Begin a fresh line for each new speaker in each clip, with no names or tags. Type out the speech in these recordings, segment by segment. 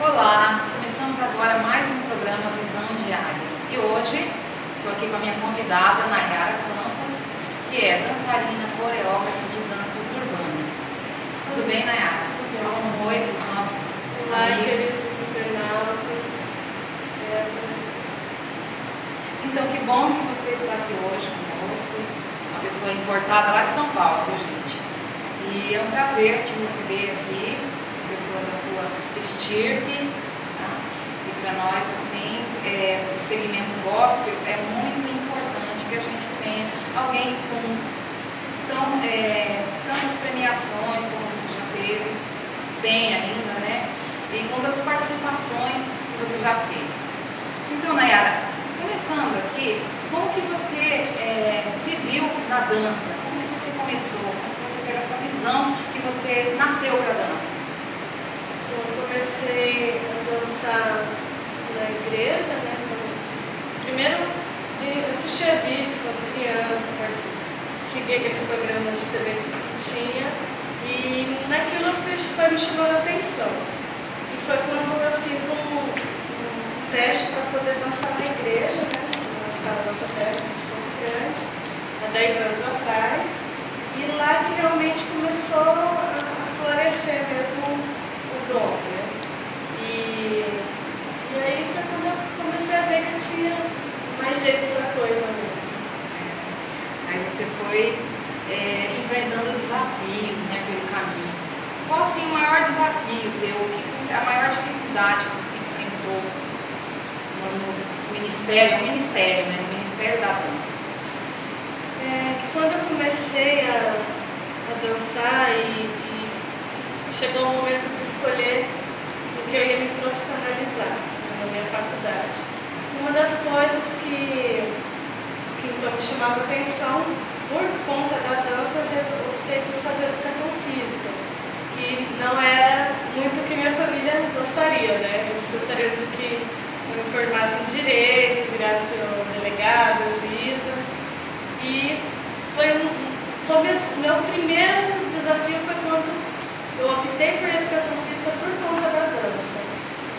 Olá, começamos agora mais um programa Visão Diária e hoje estou aqui com a minha convidada Nayara Campos, que é dançarina, coreógrafa de danças urbanas. Tudo bem, Nayara? Fala um oi para os nossos amigos.
Queridos internautas.
Então, que bom que você está aqui hoje conosco, uma pessoa importada lá de São Paulo, viu, gente? E é um prazer te receber aqui, pessoa da tua estirpe, tá? E para nós, assim, o segmento gospel é muito importante que a gente tenha alguém com tantas premiações como você já teve, tem ainda, né? E com tantas participações que você já fez. Então, Nayara, começando aqui, como que você se viu na dança? Como que você começou? Como que você teve essa visão que você nasceu para a dança?
Eu comecei a dançar na igreja, né? Primeiro assistia vídeos quando criança, seguia aqueles programas de TV que tinha, e naquilo foi me chamando a atenção. E foi quando eu fiz um teste para poder dançar na igreja, né? Na sala da nossa técnica grande, há 10 anos atrás, e lá que realmente começou a florescer mesmo o dom, né? E aí foi quando eu comecei a ver que tinha mais jeito para coisa mesmo.
Aí você foi enfrentando desafios, né, pelo caminho. Qual assim o maior desafio teu? A maior dificuldade que você enfrentou no ministério, né, no Ministério da Dança?
Que quando eu comecei a dançar e chegou o momento de escolher o que eu ia me profissionalizar na minha faculdade. Uma das coisas que então me chamava atenção, por conta da dança, eu optei por fazer educação física, que não era muito o que minha família gostaria, né? Eles gostariam de que eu me formasse em direito, virasse delegada, juíza. E meu primeiro desafio foi quando eu optei por educação física por conta da dança,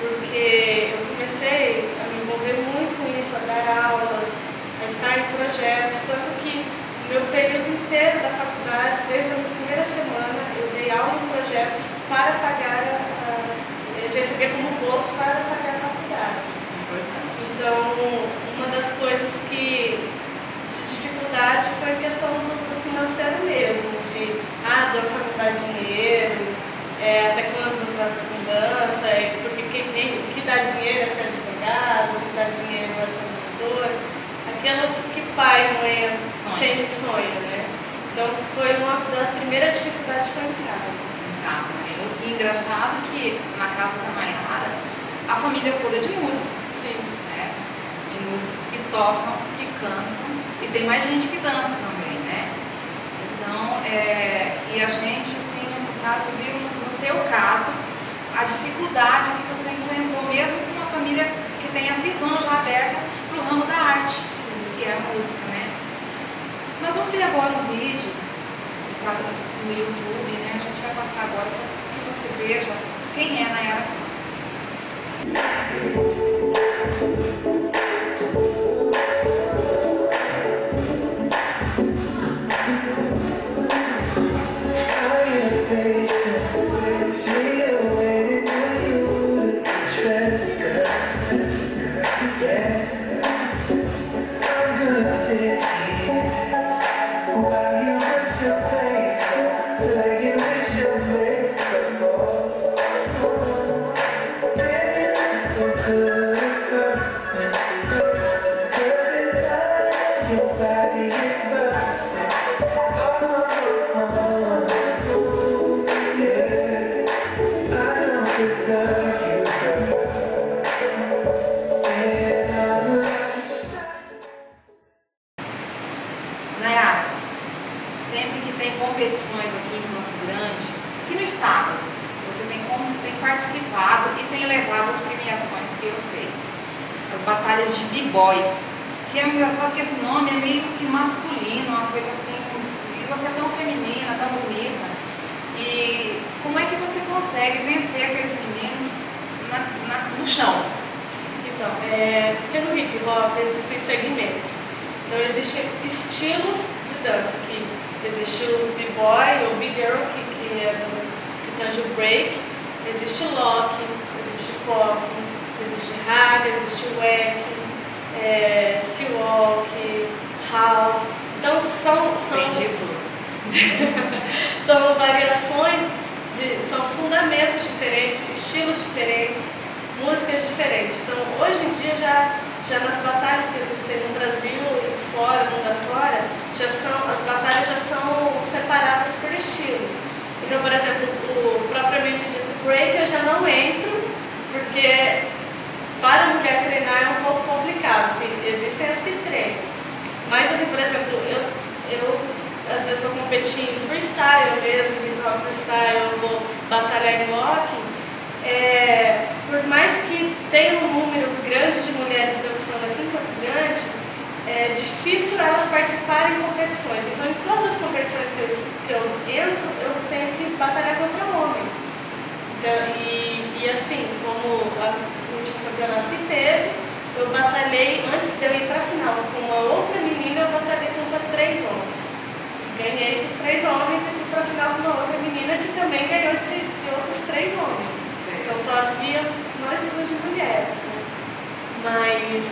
porque eu comecei a me envolver muito com isso, a dar aulas, a estar em projetos, tanto que no meu período inteiro da faculdade, desde a primeira semana, eu dei aula em projetos para pagar, receber como bolsa para pagar a faculdade. Então, uma das coisas de dificuldade foi a questão do financeiro mesmo, de dança não dá dinheiro, até quando você vai ficar com dança, porque o que dá dinheiro é ser advogado, o que dá dinheiro é ser doutor, aquilo que pai e mãe sempre sonha, né? Então a primeira dificuldade foi em casa.
Em casa, né? E engraçado que na casa da Nayara, a família toda é de músicos.
Sim.
Né? De músicos que tocam, que cantam, e tem mais gente que dança também, né? Então, e a gente, assim, no caso, viu no teu caso, a dificuldade que você enfrentou mesmo com uma família que tem a visão já aberta para o ramo da arte, que é a música, né? Nós vamos ver agora um vídeo no YouTube, né? A gente vai passar agora para que você veja quem é Nayara Campos. Nayara, sempre que tem competições aqui em Campo Grande, aqui no estado, você tem participado e tem levado as premiações que eu sei. As batalhas de b-boys, que é engraçado que esse nome é meio que masculino, uma coisa assim, e você é tão feminina, tão bonita. E como é que você consegue vencer aqueles meninos
hop existem segmentos. Então existem estilos de dança, que existe o b-boy ou b-girl, que é que tange o break, existe lock, existe pop, existe raga, existe wack, sea-walk, house. Então são variações, são fundamentos diferentes, estilos diferentes, músicas diferentes. Então hoje em dia já nas batalhas que existem no Brasil e fora, mundo afora, as batalhas já são separadas por estilos. Então, por exemplo, o propriamente dito break eu já não entro, porque para a mulher treinar é um pouco complicado. Assim, existem as que treinam. Mas, assim, por exemplo, eu às vezes vou competir em freestyle mesmo, hip hop freestyle, eu vou batalhar em locking. Por mais que tenha um número grande de mulheres dançando aqui em Campo Grande, é difícil elas participarem em competições. Então, em todas as competições que eu entro, eu tenho que batalhar contra homem. Então, e assim, como o último campeonato que teve, eu batalhei, antes de eu ir para a final, com uma outra menina, eu batalhei contra 3 homens. Ganhei dos 3 homens e fui para a final com uma outra menina que também ganhou de outros 3 homens. Então só havia nós duas de mulheres, né? Mas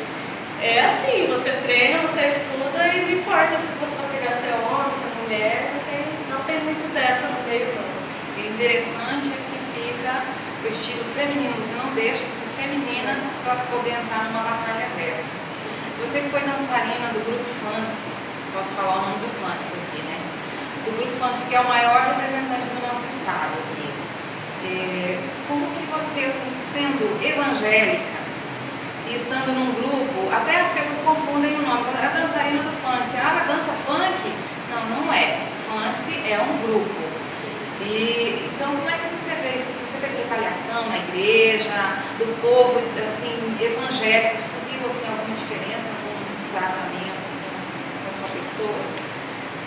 é assim, você treina, você estuda e não importa se você vai pegar se é homem, se é mulher, não tem muito dessa no meio não.
O interessante é que fica o estilo feminino, você não deixa de ser feminina para poder entrar numa batalha dessa. Você que foi dançarina do grupo Fancy, posso falar o nome do Fancy aqui, né? Do grupo Fancy, que é o maior representante do nosso estado aqui. Como que você, assim, sendo evangélica e estando num grupo, até as pessoas confundem o nome, a dançarina do funk, ela dança funk? Não, não é. Funk é um grupo. Então, como é que você vê isso? Você teve retaliação na igreja, do povo, assim, evangélico? Você viu, assim, alguma diferença, algum destratamento, assim, com a sua pessoa?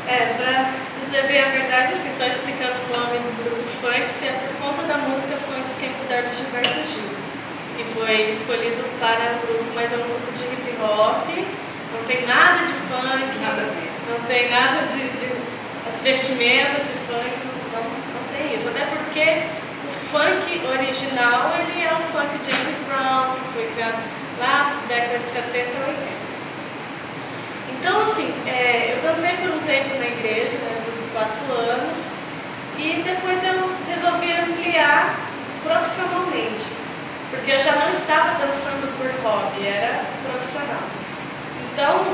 Pra dizer bem a verdade, assim, só explicando o nome do grupo Funk, é por conta da música Funk Quem Puder do Gilberto Gil, que foi escolhido para o grupo, mas é um grupo de hip hop, não tem nada de funk, não tem nada de as vestimentas de funk, não tem isso, até porque o funk original ele é o funk James Brown, que foi criado lá na década de 70 e 80. Então, assim, eu dancei por um tempo na igreja, né, por 4 anos, e depois eu resolvi ampliar profissionalmente, porque eu já não estava dançando por hobby, era profissional. Então,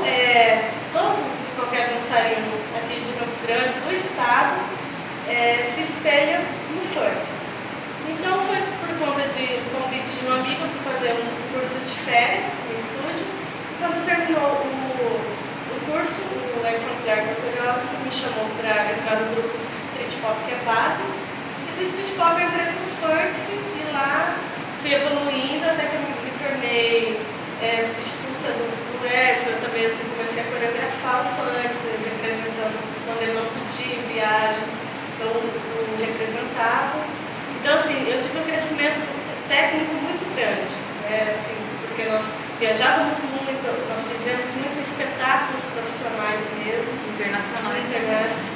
qualquer dançarino aqui de Campo Grande, do estado, se espelha no funk. Então, foi por conta de convite de um amigo para fazer um curso de férias no estúdio. Quando terminou o curso, o Edson Clark, o coreógrafo, me chamou para entrar no grupo Street Pop, que é base, e do Street Pop eu entrei pro Funks e lá fui evoluindo até que eu me tornei substituta do Edson. Eu também comecei a coreografar o Funks, representando quando ele não podia em viagens, eu o representava. Então, assim, eu tive um crescimento técnico muito grande, né, assim, porque nós viajávamos muito, nós fizemos muitos espetáculos profissionais mesmo.
Internacionais.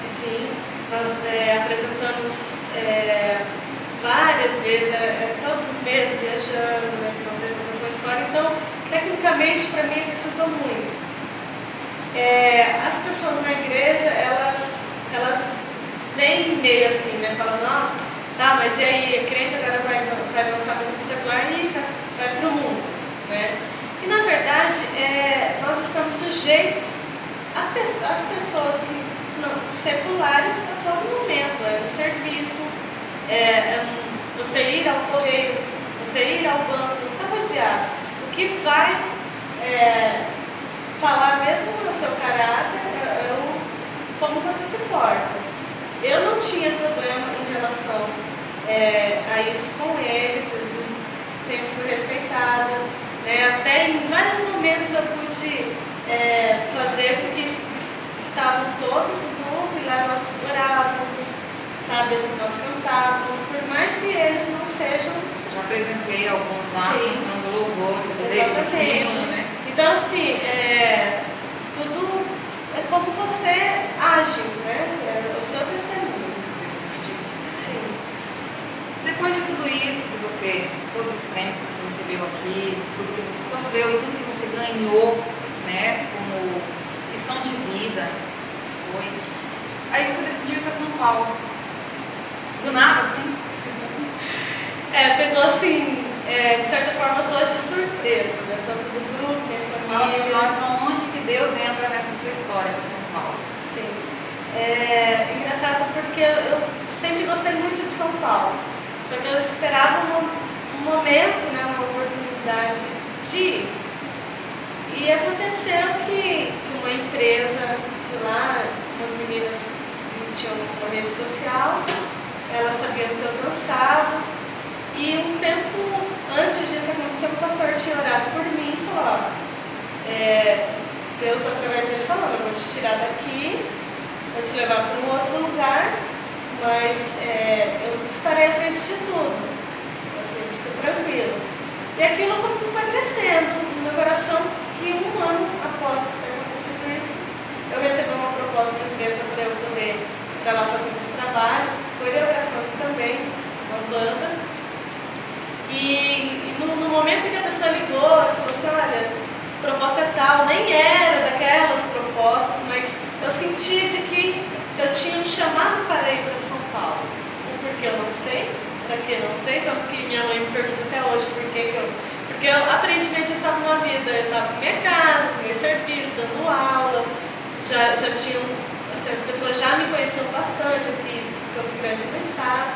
Sim. Nós apresentamos várias vezes, todos os meses viajando, né, com apresentações fora. Então, tecnicamente, para mim, acrescentou muito. As pessoas na igreja, elas vêm meio assim, né, falam, nossa, tá, mas e aí, a crente agora vai dançar no grupo secular e vai para o mundo, né? E na verdade, nós estamos sujeitos às pessoas seculares a todo momento, no serviço, você ir ao correio, você ir ao banco, você está rodeado. O que vai falar mesmo no seu caráter é como você se porta. Eu não tinha problema em relação a isso com eles, sempre fui respeitada. Até em vários momentos eu pude fazer com que estavam todos no grupo e lá nós orávamos, sabe, assim, nós cantávamos, por mais que eles não sejam...
Já presenciei alguns lá cantando louvores, desde pequeno, né?
E Então, assim, tudo é como você age, né? É o seu testemunho.
Testemunho de vida.
Sim.
Depois de tudo isso que você, todos os prêmios que você recebeu aqui, tudo que você sofreu e tudo que você ganhou, né, como lição de vida, foi. Aí você decidiu ir para São Paulo. Do nada, assim?
Pegou assim, de certa forma, todos de surpresa, né? Tanto do grupo, minha
Fala para
família.
nós aonde que Deus entra nessa sua história para São Paulo.
Sim. É engraçado porque eu sempre gostei muito de São Paulo. Só que eu esperava um momento, né, uma oportunidade de ir. E aconteceu que uma empresa de lá, umas meninas tinham uma rede social, elas sabiam que eu dançava. E um tempo antes disso acontecer, o pastor tinha orado por mim e falou, Deus através dele falou, eu vou te tirar daqui, vou te levar para um outro lugar, mas eu estarei à frente de tudo, assim, fica tranquilo. E aquilo foi crescendo no meu coração, que um ano após ter acontecido isso, eu recebi uma proposta da empresa para eu poder ir para lá fazer uns trabalhos, coreografando também uma banda. E no momento que a pessoa ligou, ela falou assim, olha, a proposta é tal, nem era daquelas propostas, mas eu senti de que eu tinha um chamado para ir para São Paulo. Porque eu não sei, para que eu não sei, tanto que minha mãe me pergunta até hoje por que eu... Porque eu aparentemente estava numa vida, eu estava com minha casa, com meu serviço, dando aula, já tinham, assim, as pessoas já me conheciam bastante aqui em Campo Grande no estado.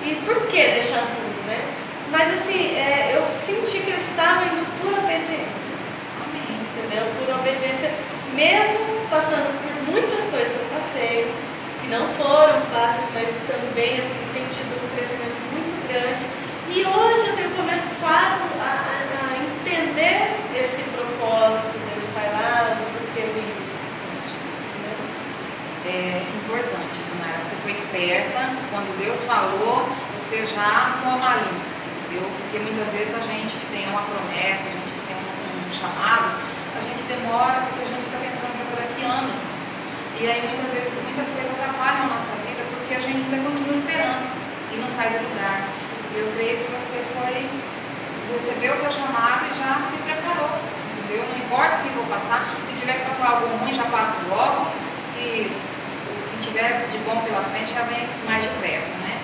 E por que deixar tudo, né? Mas assim, eu senti que eu estava indo por obediência.
Amém.
Entendeu? Por obediência, mesmo passando por muitas coisas que eu passei, que não foram fáceis, mas também assim, tem tido um crescimento muito grande. E hoje eu tenho começado a entender esse propósito de eu estar lá, do porquê eu vim.
É importante, Brunara, você foi esperta, quando Deus falou, você já arrumou uma linha. Porque muitas vezes a gente que tem uma promessa, a gente que tem um chamado, a gente demora porque a gente está pensando que é por daqui anos. E aí muitas vezes muitas coisas atrapalham a nossa vida porque a gente ainda continua esperando e não sai do lugar. Eu creio que você recebeu o teu chamado e já se preparou, entendeu? Não importa o que vou passar, se tiver que passar algo ruim, já passo logo, e o que tiver de bom pela frente já vem mais depressa, né?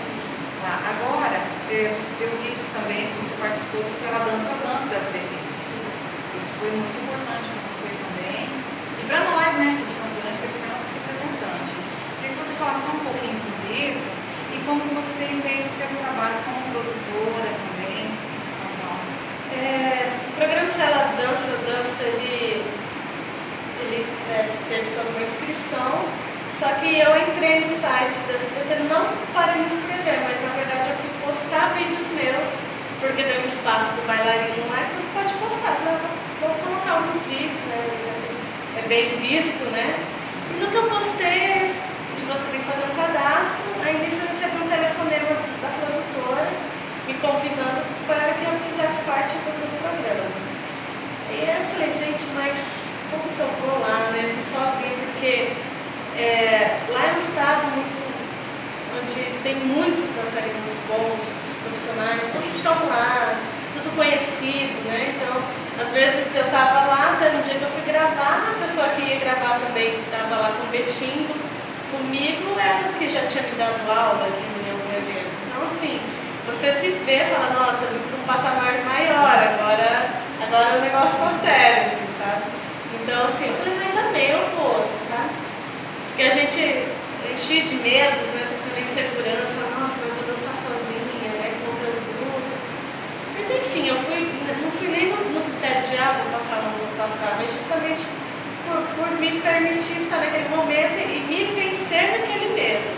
Agora, eu vi também que você participou do Ela Dança do SBT. Isso foi muito importante para você também. E para nós, né, de Campo Grande, que você é nosso representante. Queria que você falasse só um pouquinho sobre isso e como você tem feito seus trabalhos como produtora também em São Paulo.
O programa Ela Dança, ele teve toda uma inscrição. Só que eu entrei no site da SBT não para me inscrever, mas na verdade eu fui postar vídeos meus, porque tem um espaço do bailarino lá que você pode postar. Eu vou colocar alguns vídeos, né? É bem visto, né? E no que eu postei, e você tem que fazer um cadastro, aí nisso eu recebi um telefonema da produtora me convidando para que eu fizesse parte do programa. E aí eu falei, gente, mas como que eu vou lá, né? Sozinha, porque lá é um estado onde tem muitos dançarinos bons, profissionais, todos estão lá, tudo conhecido, né? Então, às vezes eu estava lá, até no dia que eu fui gravar, a pessoa que ia gravar também estava lá competindo comigo, era o que já tinha me dado aula aqui em algum evento. Então, assim, você se vê e fala, nossa, eu vim para um patamar maior, agora o negócio ficou sério, assim, sabe? Então, assim, eu falei, mas amei, eu vou, assim, sabe? Porque a gente enche de medos, né? Você fica na insegurança, fala, nossa, mas eu vou dançar sozinha, né? Contra o grupo. Mas enfim, eu não fui nem no critério de vou passar, não vou passar, mas justamente por me permitir estar naquele momento e me vencer naquele medo.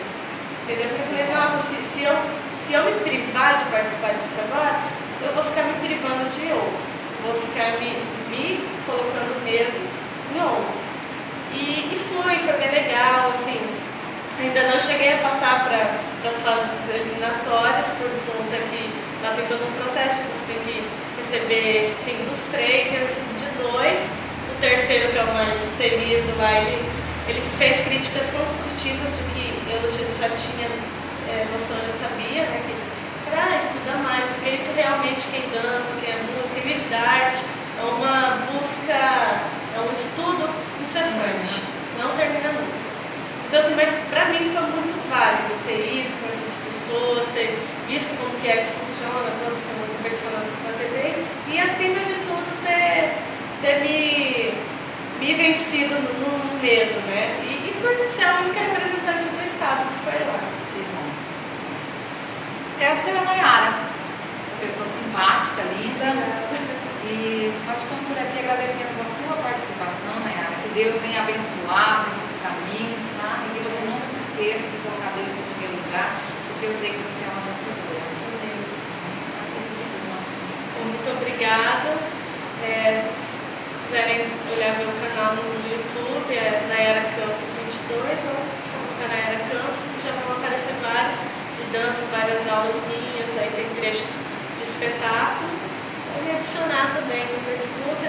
Entendeu? Porque eu falei, nossa, se eu me privar de participar disso agora, eu vou ficar me privando de outros. Vou ficar me colocando medo em outros. E foi bem legal, assim, ainda não cheguei a passar para as fases eliminatórias, por conta que lá tem todo um processo que você tem que receber 5 dos 3, e eu recebi de 2. O terceiro, que é o mais temido lá, ele fez críticas construtivas de que eu já tinha noção, já sabia, né, que estuda mais, porque isso realmente quem dança, quem é música, quem vive da arte, é uma busca, é um estudo incessante, não termina nunca. Então assim, mas pra mim foi muito válido ter ido com essas pessoas, ter visto como que é que funciona toda semana competição na TV e acima de tudo ter me vencido no medo, né? E por ser a única representante do estado que foi lá.
Que bom. Essa é a Nayara, essa pessoa simpática, linda. E nós ficamos por aqui agradecendo a tua participação, Nayara. Que Deus venha abençoar os seus caminhos, tá? E que você nunca se esqueça de colocar Deus em primeiro lugar, porque eu sei que você é uma vencedora.
Muito obrigada. Se vocês quiserem olhar meu canal no YouTube, é Nayara Campos 22, ou só colocar Nayara Campos, que já vão aparecer vários de dança, várias aulas minhas, aí tem trechos de espetáculo. Vou me adicionar também no Facebook,